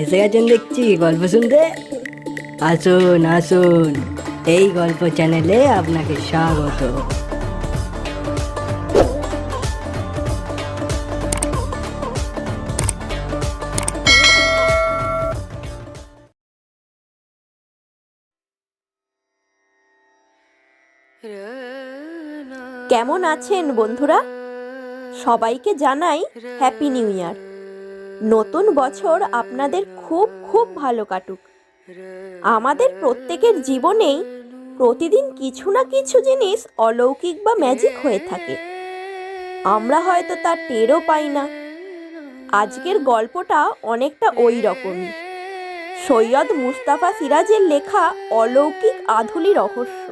এসে গেছেন দেখছি গল্প শুনতে। আসুন আসুন, এই গল্প চ্যানেলে আপনাকে স্বাগত। কেমন আছেন বন্ধুরা? সবাইকে জানাই হ্যাপি নিউ ইয়ার। নতুন বছর আপনাদের খুব খুব ভালো কাটুক। আমাদের প্রত্যেকের জীবনেই প্রতিদিন কিছু না কিছু জিনিস অলৌকিক বা ম্যাজিক হয়ে থাকে, আমরা হয়তো তার টেরও পাই না। আজকের গল্পটা অনেকটা ওই রকমই। সৈয়দ মুস্তাফা সিরাজের লেখা অলৌকিক আধুলি রহস্য।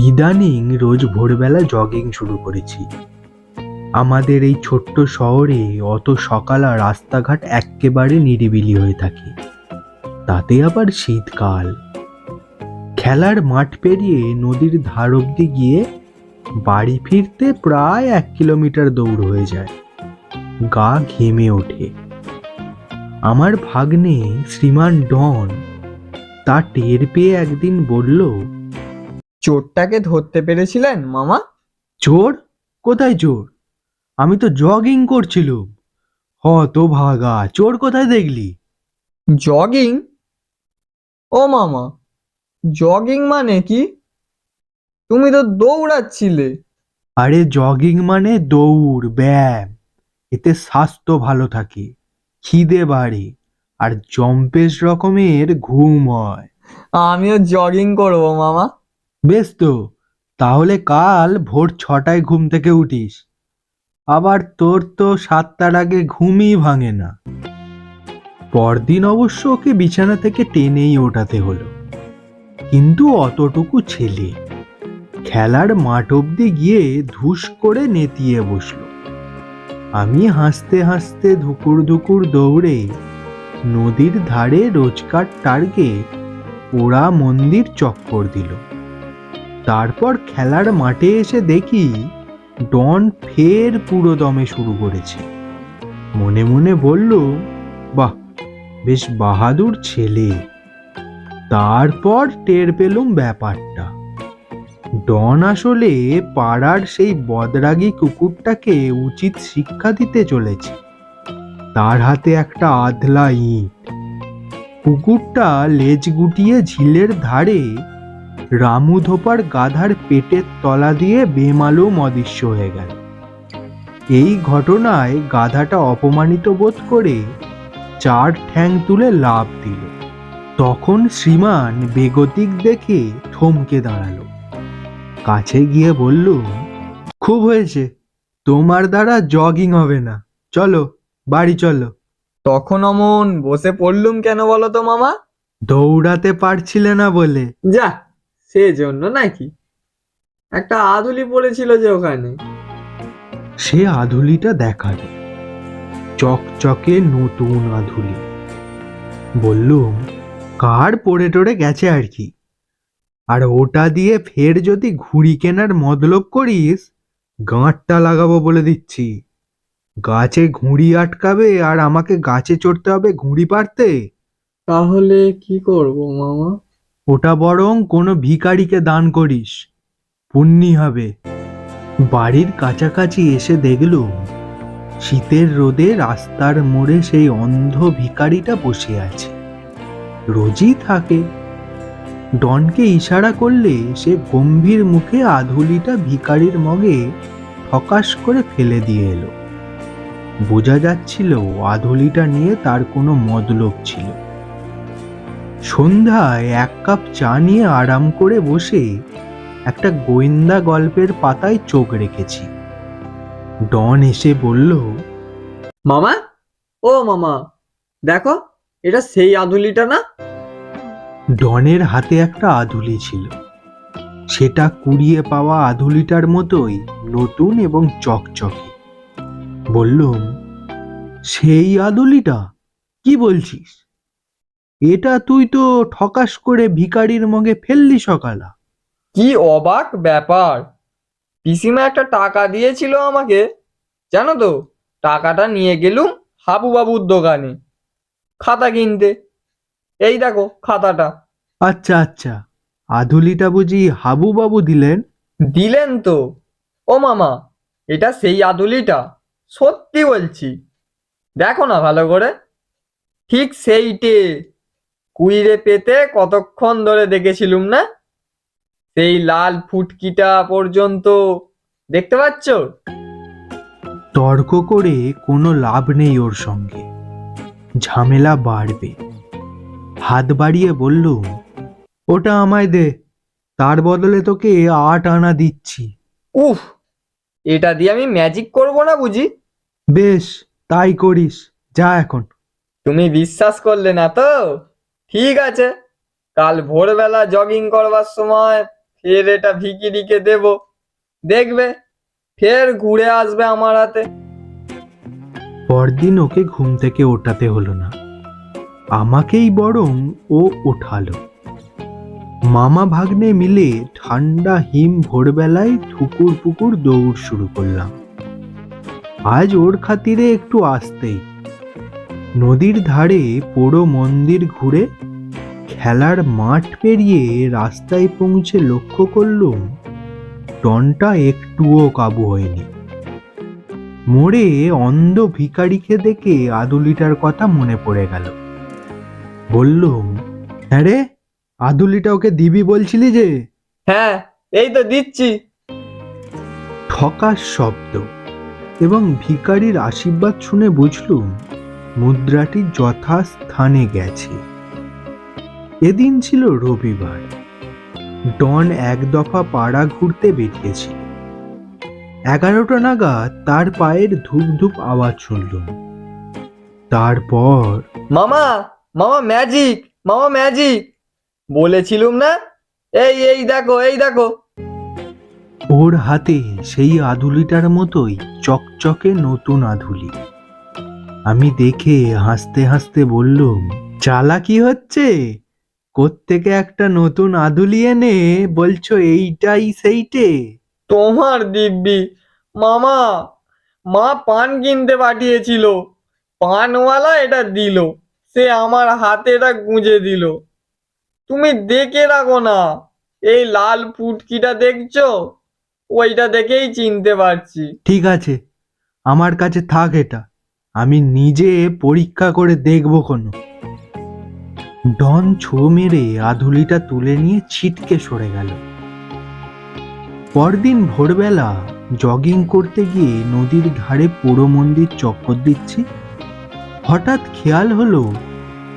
ইদানিং রোজ ভোরবেলা জগিং শুরু করেছি। আমাদের এই ছোট্ট শহরে অত সকাল রাস্তাঘাট একেবারে নিরিবিলি হয়ে থাকে, তাতে আবার শীতকাল। খেলার মাঠ পেরিয়ে নদীর ধার অব্দি গিয়ে বাড়ি ফিরতে প্রায় 1 কিলোমিটার দৌড় হয়ে যায়। গা ঘেমে ওঠে। আমার ভাগ্নে শ্রীমান ডন তা টের পেয়ে একদিন বলল, চোরটাকে ধরতে পেরেছিলেন মামা? চোর? কোথায় চোর? আমি তো জগিং করছিলাম। হতভাগা, চোর কোথায় দেখলি? জগিং? ও মামা, জগিং মানে কি? তুমি তো দৌড়াচ্ছিলে। আরে জগিং মানে দৌড়, ব্যায়াম। এতে স্বাস্থ্য ভালো থাকে, খিদে বাড়ে, আর জম্পেশ রকমের ঘুম হয়। আমিও জগিং করব মামা। বেশ তো, তাহলে কাল ভোর 6টায় ঘুম থেকে উঠিস। আবার তোর তো 7টার আগে ঘুমই ভাঙে না। পরদিন অবশ্য ওকে বিছানা থেকে টেনেই ওঠাতে হলো। কিন্তু অতটুকু ছেলে খেলার মাঠ অব্দি গিয়ে ধুস করে নেতিয়ে বসলো। আমি হাসতে হাসতে ধুকুর ধুকুর দৌড়ে নদীর ধারে রোজকার টার্গেট পোড়া মন্দির চক্কর দিল। তারপর খেলার মাঠে এসে দেখি ডন ফের পুরো দমে শুরু করেছে। মনে মনে বলল, বাহ, বেশ বাহাদুর ছেলে। তারপর টের পেলুম ব্যাপারটা। ডন আসলে পাড়ার সেই বদরাগী কুকুরটাকে উচিত শিক্ষা দিতে চলেছে। তার হাতে একটা আধলা ইট। কুকুরটা লেজ গুটিয়ে ঝিলের ধারে রামু ধোপার গাধার পেটের তলা দিয়ে বেমালুম অদৃশ্য হয়ে গেল। এই ঘটনায় গাধাটা অপমানিত বোধ করে 4 ঠ্যাং তুলে লাফ দিল। তখন শ্রীমান বেগতিক দেখে থমকে দাঁড়ালো। কাছে গিয়ে বলল, খুব হয়েছে, তোমার দ্বারা জগিং হবে না, চলো বাড়ি চলো। তখন অমন বসে পড়লুম কেন বলো তো মামা? দৌড়াতে পারছিলে না বলে। যা, সেজন্য নাকি? একটা আধুলি পড়েছিল যে ওখানে। সে আধুলিটা দেখালো, চকচকে নতুন আধুলি। বললুম, কার পড়ে টড়ে গেছে আর কি। আর ওটা দিয়ে ফের যদি ঘুড়ি কেনার মতলব করিস, গাঁটটা লাগাবো বলে দিচ্ছি। গাছে ঘুড়ি আটকাবে আর আমাকে গাছে চড়তে হবে ঘুড়ি পারতে। তাহলে কি করব মামা? ওটা বরং কোনো ভিখারিকে দান করিস, পুণ্যি হবে। বাড়ির কাছাকাছি এসে দেখলুম শীতের রোদে রাস্তার মোড়ে সেই অন্ধ ভিখারিটা বসে আছে। রোজই থাকে। ডনকে ইশারা করলে সে গম্ভীর মুখে আধুলিটা ভিখারির মগে ঠকাস করে ফেলে দিয়ে এলো। বোঝা যাচ্ছিল আধুলিটা নিয়ে তার কোনো মতলব ছিল। সন্ধ্যায় 1 কাপ চা নিয়ে আরাম করে বসে একটা গোয়েন্দা গল্পের পাতায় চোখ রেখেছি। ডন এসে বলল, মামা, ও মামা, দেখো, এটা সেই আধুলিটা না? ডনের হাতে একটা আধুলি ছিল। সেটা কুড়িয়ে পাওয়া আধুলিটার মতোই নতুন এবং চকচকে। বললুম, সেই আধুলিটা? কি বলছিস? এটা তুই তো ঠকাস করে ভিখারির মগে ফেললি সকালা। কি অবাক ব্যাপার! পিসিমা একটা টাকা দিয়েছিল আমাকে, জানো তো? টাকাটা নিয়ে গেলুম হাবু বাবুর দোকানে খাতা কিনতে। এই দেখো খাতাটা। আচ্ছা আচ্ছা, আধুলিটা বুঝি হাবু বাবু দিলেন? দিলেন তো। ও মামা, এটা সেই আদুলিটা, সত্যি বলছি। দেখো না ভালো করে, ঠিক সেইটে। কুইরে পেতে কতক্ষণ ধরে দেখেছিলুম না, সেই লাল ফুটকিটা পর্যন্ত দেখতে পাচ্ছ? তর্ক করে কোনো লাভ নেই ওর সঙ্গে, ঝামেলা বাড়বে। হাত বাড়িয়ে বললুম, ওটা আমায় দে, তার বদলে তোকে 8 আনা দিচ্ছি। উফ, এটা দিয়ে আমি ম্যাজিক করব না বুঝি? বেশ, তাই করিস, যা এখন। তুমি বিশ্বাস করলে না তো? ঠিক আছে, কাল ভোরবেলা জগিং করবার সময় ফের এটা ভিকিরিকে দেব, দেখবে ফের ঘুরে আসবে আমার হাতে। পরদিন ওকে ঘুম থেকে ওঠাতে হলো না, আমাকেই বরং ও ওঠালো। মামা ভাগ্নে মিলে ঠান্ডা হিম ভোরবেলায় ঠুকুর পুকুর দৌড় শুরু করলাম। আজ ওর খাতিরে একটু আসতেই নদীর ধারে পোড়ো মন্দির ঘুরে খেলার মাঠ পেরিয়ে রাস্তায় পৌঁছে লক্ষ্য করলুম ডনটা একটুও কাবু হয়নি। মোড়ে অন্ধ ভিখারিকে দেখে আদুলিটার কথা মনে পড়ে গেল। বললুম, হ্যাঁ রে, আদুলিটা ওকে দিবি বলছিলি যে? হ্যাঁ, এই তো দিচ্ছি। ঠকার শব্দ এবং ভিখারির আশীর্বাদ শুনে বুঝলুম মুদ্রাটি যথাস্থানে গেছে। এদিন ছিল রবিবার। ডন এক দফা পাড়া ঘুরতে বেরিয়েছিল। 11টা নাগাদ তার পায়ের ধূপ ধূপ আওয়াজ শুনলুম। তারপর মামা, মামা ম্যাজিক, মামা ম্যাজিক বলেছিলুম না? এই এই দেখো, এই দেখো। ওর হাতে সেই আধুলিটার মতোই চকচকে নতুন আধুলি। আমি দেখে হাসতে হাসতে বললুম, চালাকি হচ্ছে? কোত্থেকে একটা নতুন আধুলি এনে বলছো এইটাই সেইটে? তোমার দিব্যি মামা, মা পান কিনতে পাঠিয়েছিল, পানওয়ালা এটা দিল, সে আমার হাতে এটা গুঁজে দিল। তুমি দেখে রাখো না, এই লাল ফুটকিটা দেখছো? ওইটা দেখেই চিনতে পারছি। ঠিক আছে, আমার কাছে থাক এটা, আমি নিজে পরীক্ষা করে দেখব কোনো। ডন ছো মেরে আধুলিটা তুলে নিয়ে ছিটকে সরে গেল। পরদিন ভোরবেলা জগিং করতে গিয়ে নদীর ধারে পোড়ো মন্দির চক্কর দিচ্ছি। হঠাৎ খেয়াল হলো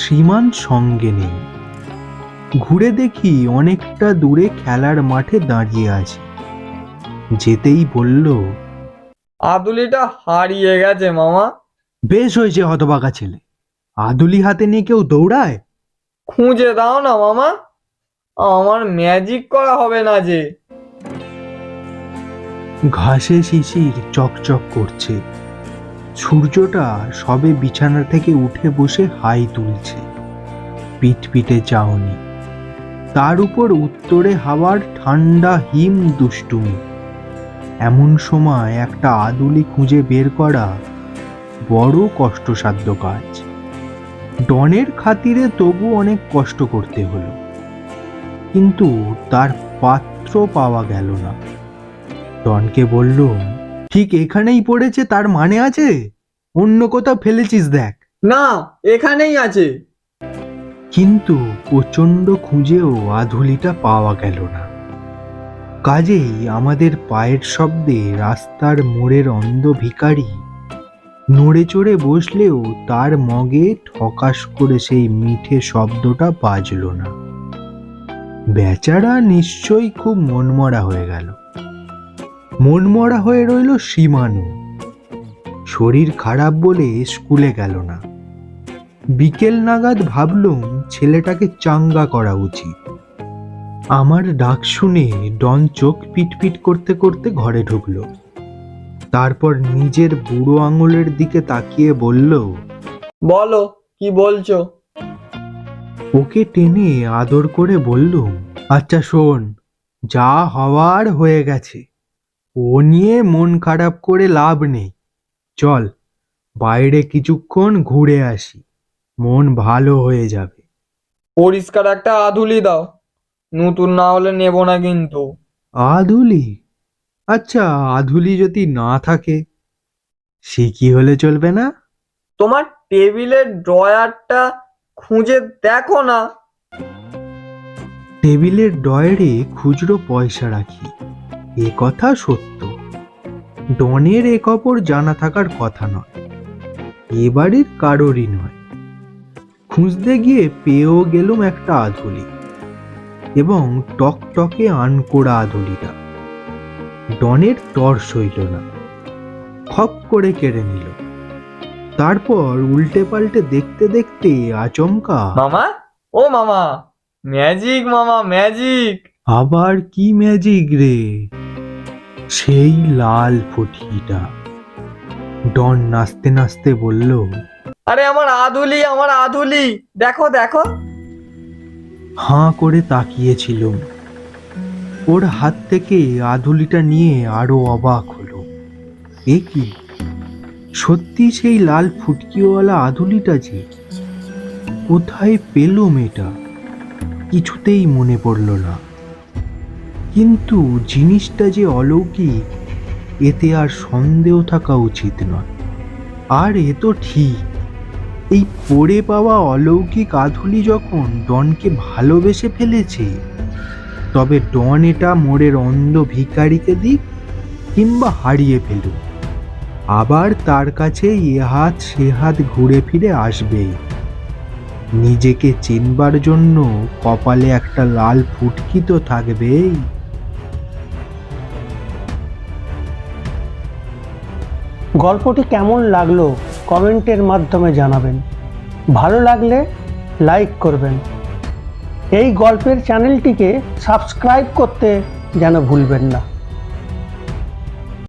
শ্রীমান সঙ্গে নেই। ঘুরে দেখি অনেকটা দূরে খেলার মাঠে দাঁড়িয়ে আছে। যেতেই বলল, আদুলিটা হারিয়ে গেছে মামা। বেশ হয়েছে হতবাকা ছেলে, আদুলি হাতে নিয়ে কেউ দৌড়ায়? খুঁজে দাও না মামা, আমার ম্যাজিক করা হবে না যে। ঘাসে শিশির চকচক করছে, সূর্যটা সবে বিছানা থেকে উঠে বসে হাই তুলছে। পিঠ পিঠে চাউনি, তার উপর উত্তরে হাওয়ার ঠান্ডা হিম দুষ্টুমি। এমন সময় একটা আদুলি খুঁজে বের করা বড় কষ্টসাধ্য কাজ। ডনের খাতিরে তবু অনেক কষ্ট করতে হলো, কিন্তু তার পাত্র পাওয়া গেল না। ডনকে বললুম, ঠিক এখানেই পড়েছে তার মানে আছে? অন্য কোথাও ফেলেছিস দেখ। না, এখানেই আছে। কিন্তু প্রচণ্ড খুঁজেও আধুলিটা পাওয়া গেল না। কাজেই আমাদের পায়ের শব্দে রাস্তার মোড়ের অন্ধ ভিখারি নড়ে চড়ে বসলেও তার মগে ঠকাস করে সেই মিঠে শব্দটা বাজল না। বেচারা নিশ্চয়ই খুব মনমরা হয়ে গেল। মনমরা হয়ে রইল সীমানু। শরীর খারাপ বলে স্কুলে গেল না। বিকেল নাগাদ ভাবলুম ছেলেটাকে চাঙ্গা করা উচিত। আমার ডাক শুনে ডন চোখ পিটপিট করতে করতে ঘরে ঢুকলো। তারপর নিজের বুড়ো আঙুলের দিকে তাকিয়ে বলল, বলো কি বলছো? ওকে টেনে আদর করে বললুম, আচ্ছা শোন, যা হওয়ার হয়ে গেছে, ও নিয়ে মন খারাপ করে লাভ নেই। চল বাইরে কিছুক্ষণ ঘুরে আসি, মন ভালো হয়ে যাবে। পরিষ্কার একটা আধুলি দাও, নতুন না হলে নেব না কিন্তু। আধুলি? আচ্ছা, আধুলি যদি না থাকে সে কি হলে চলবে না? তোমার টেবিলের ড্রয়ারটা খুঁজে দেখো না। টেবিলের ডয়ারে খুচরো পয়সা রাখি, এ কথা সত্য। ডনের এ খবর জানা থাকার কথা নয়, এ বাড়ির কারোরই নয়। খুঁজতে গিয়ে পেয়েও গেলুম একটা আধুলি, এবং টকটকে আনকোড়া আধুলিটা। ডনের তর সইল না, খপ করে কেড়ে নিল। তারপর উল্টে পাল্টে দেখতে দেখতে আচমকা, মামা, ও মামা, ম্যাজিক মামা, ম্যাজিক। আবার কি ম্যাজিক রে? সেই লাল ফুটিটা। ডন নাচতে নাচতে বলল, আরে আমার আধুলি, আমার আধুলি, দেখো দেখো। হাঁ করে তাকিয়েছিলুম। ওর হাত থেকে আধুলিটা নিয়ে আরো অবাক হলো। এ কি, সত্যি সেই লাল ফুটকিওয়ালা আধুলিটা যে! কোথায় পেলুম এটা? কিছুতেই মনে পড়ল না। কিন্তু জিনিসটা যে অলৌকিক, এতে আর সন্দেহ থাকা উচিত নয়। আর এ তো ঠিক, এই পড়ে পাওয়া অলৌকিক আধুলি যখন ডনকে ভালোবেসে ফেলেছে, তবে ডন এটা মোড়ের অন্ধ ভিখারিকে দিক কিংবা হারিয়ে ফেলুক, আবার তার কাছে এ হাত সে হাত ঘুরে ফিরে আসবেই। নিজেকে চিনবার জন্য কপালে একটা লাল ফুটকি তো থাকবেই। গল্পটি কেমন লাগলো কমেন্টের মাধ্যমে জানাবেন। ভালো লাগলে লাইক করবেন। এই গল্পের চ্যানেলটিকে সাবস্ক্রাইব করতে যেন ভুলবেন না।